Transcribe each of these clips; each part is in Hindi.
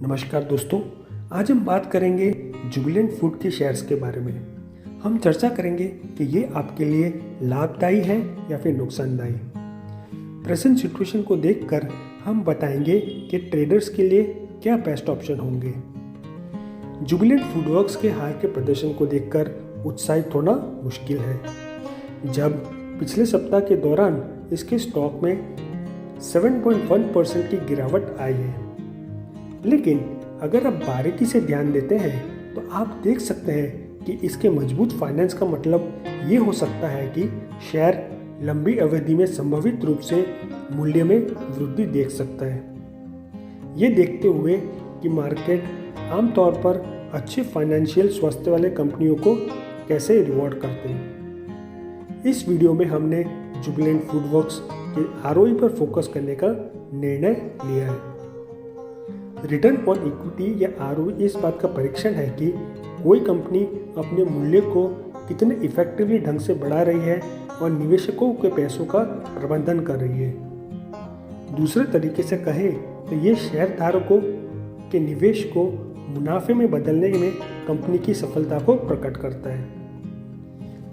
नमस्कार दोस्तों, आज हम बात करेंगे जुबिलेंट फूड के शेयर्स के बारे में। हम चर्चा करेंगे कि ये आपके लिए लाभदायी है या फिर नुकसानदायी। प्रेजेंट सिचुएशन को देखकर हम बताएंगे कि ट्रेडर्स के लिए क्या बेस्ट ऑप्शन होंगे। जुबिलेंट फूडवर्क्स के हाल के प्रदर्शन को देखकर उत्साहित होना मुश्किल है, जब पिछले सप्ताह के दौरान इसके स्टॉक में 7.1% की गिरावट आई है। लेकिन अगर आप बारीकी से ध्यान देते हैं तो आप देख सकते हैं कि इसके मजबूत फाइनेंस का मतलब ये हो सकता है कि शेयर लंबी अवधि में संभावित रूप से मूल्य में वृद्धि देख सकता है। ये देखते हुए कि मार्केट आमतौर पर अच्छे फाइनेंशियल स्वास्थ्य वाले कंपनियों को कैसे रिवॉर्ड करते हैं। इस वीडियो में हमने जुबिलेंट फूडवर्क्स के आरओई पर फोकस करने का निर्णय लिया है। रिटर्न ऑन इक्विटी या आरओई इस बात का परीक्षण है कि कोई कंपनी अपने मूल्य को कितने इफेक्टिवली ढंग से बढ़ा रही है और निवेशकों के पैसों का प्रबंधन कर रही है। दूसरे तरीके से कहें तो ये शेयर धारकों के निवेश को मुनाफे में बदलने में कंपनी की सफलता को प्रकट करता है।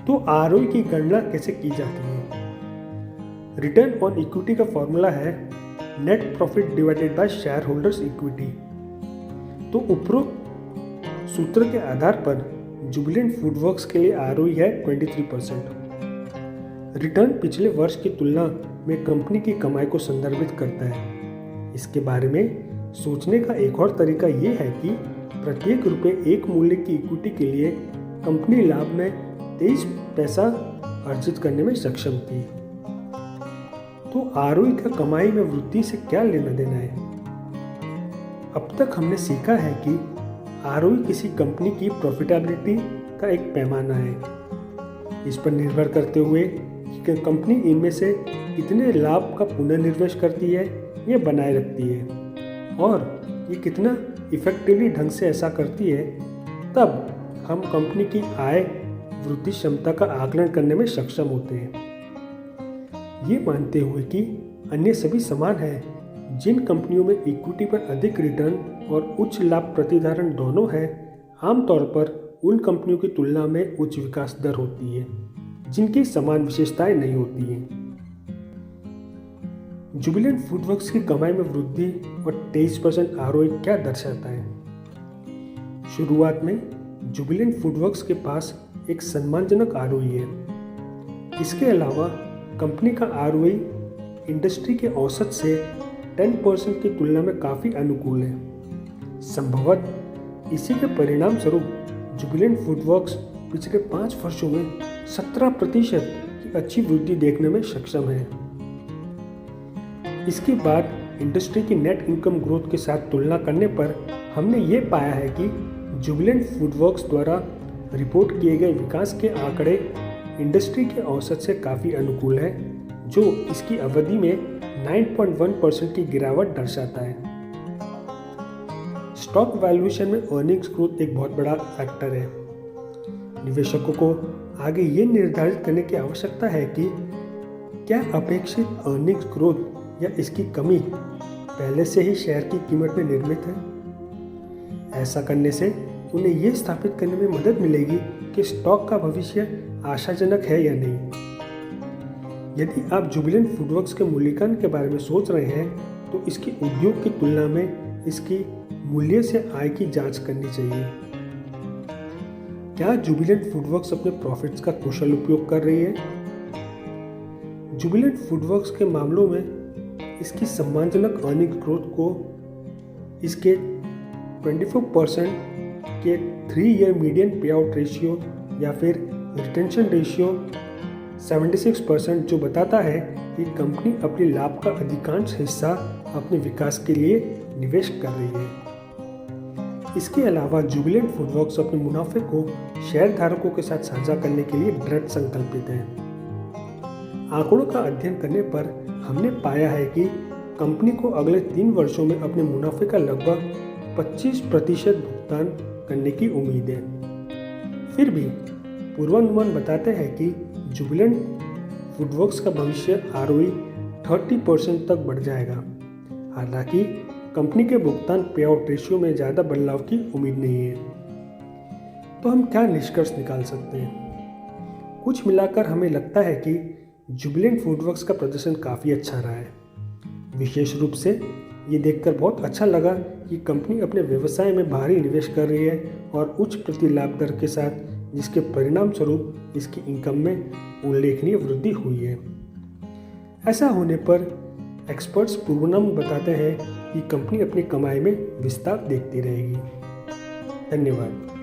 तो आरओई की गणना कैसे की जाती है? रिटर्न ऑन इक्विटी का फॉर्मूला है net profit divided by share holders equity. तो उपरोक्त सूत्र के आधार पर जुबिलेंट फूडवर्क्स के लिए आरओई है 23%। रिटर्न पिछले वर्ष की तुलना में कंपनी की कमाई को संदर्भित करता है। इसके बारे में सोचने का एक और तरीका ये है कि प्रत्येक रुपये एक मूल्य की इक्विटी के लिए कंपनी लाभ में 23 पैसा अर्जित करने में सक्षम थी। तो आरओई का कमाई में वृद्धि से क्या लेना देना है? अब तक हमने सीखा है कि आरओई किसी कंपनी की प्रॉफिटेबिलिटी का एक पैमाना है। इस पर निर्भर करते हुए कि कंपनी इनमें से कितने लाभ का पुनर्निवेश करती है या बनाए रखती है, और ये कितना इफेक्टिवली ढंग से ऐसा करती है, तब हम कंपनी की आय वृद्धि क्षमता का आकलन करने में सक्षम होते हैं। ये मानते हुए कि अन्य सभी समान हैं, जिन कंपनियों में इक्विटी पर अधिक रिटर्न और उच्च लाभ प्रतिधारण दोनों है, आमतौर पर उन कंपनियों की तुलना में उच्च विकास दर होती है जिनकी समान विशेषताएं नहीं होती हैं। जुबिलेंट फूडवर्क्स की कमाई में वृद्धि और 23% आरओई क्या दर्शाता है? शुरुआत में जुबिलेंट फूडवर्क्स के पास एक सम्मानजनक आरओई है। इसके अलावा कंपनी का आरओई इंडस्ट्री के औसत से 10% की तुलना में काफ़ी अनुकूल है। संभवतः इसी के परिणाम स्वरूप जुबिलेंट फूडवर्क्स पिछले 5 वर्षों में 17% की अच्छी वृद्धि देखने में सक्षम है। इसके बाद इंडस्ट्री की नेट इनकम ग्रोथ के साथ तुलना करने पर हमने ये पाया है कि जुबिलेंट फूडवर्क्स द्वारा रिपोर्ट किए गए विकास के आंकड़े इंडस्ट्री के औसत से काफ़ी अनुकूल है, जो इसकी अवधि में 9.1% की गिरावट दर्शाता है। स्टॉक वैल्यूएशन में अर्निंग्स ग्रोथ एक बहुत बड़ा फैक्टर है। निवेशकों को आगे ये निर्धारित करने की आवश्यकता है कि क्या अपेक्षित अर्निंग्स ग्रोथ या इसकी कमी पहले से ही शेयर की कीमत में निर्मित है। ऐसा करने से उन्हें ये स्थापित करने में मदद मिलेगी कि स्टॉक का भविष्य आशाजनक है या नहीं। यदि आप जुबिलेंट फूडवर्क्स के मूल्यांकन के बारे में सोच रहे हैं तो इसकी उद्योग की तुलना में इसकी मूल्य से आय की जांच करनी चाहिए। क्या जुबिलेंट फूडवर्क्स अपने प्रॉफिट्स का कुशल उपयोग कर रही है? जुबिलेंट फूडवर्क्स के मामलों में इसकी सम्मानजनक अर्निंग ग्रोथ को इसके 24% के 3 ईयर मीडियन पे आउट रेशियो या फिर रिटेंशन रेशियो 76% जो बताता है कि कंपनी अपने लाभ का अधिकांश हिस्सा अपने विकास के लिए निवेश कर रही है। इसके अलावा जुबिलेंट फूडवर्क्स अपने मुनाफे को शेयर धारकों के साथ साझा करने के लिए दृढ़ संकल्पित है। आंकड़ों का अध्ययन करने पर हमने पाया है कि कंपनी को अगले 3 वर्षों में अपने मुनाफे का लगभग 25% भुगतान करने की उम्मीद है। फिर भी पूर्वानुमान बताते हैं कि जुबिलेंट फूडवर्क्स का भविष्य आरओई 30% तक बढ़ जाएगा। हालांकि कंपनी के भुगतान पे आउट रेशियो में ज़्यादा बदलाव की उम्मीद नहीं है। तो हम क्या निष्कर्ष निकाल सकते हैं? कुछ मिलाकर हमें लगता है कि जुबिलेंट फूडवर्क्स का प्रदर्शन काफ़ी अच्छा रहा है। विशेष रूप से ये देखकर बहुत अच्छा लगा कि कंपनी अपने व्यवसाय में भारी निवेश कर रही है और उच्च प्रतिलाभ दर के साथ, जिसके परिणाम स्वरूप इसकी इनकम में उल्लेखनीय वृद्धि हुई है। ऐसा होने पर एक्सपर्ट्स पूर्वानुमान बताते हैं कि कंपनी अपनी कमाई में विस्तार देखती रहेगी। धन्यवाद।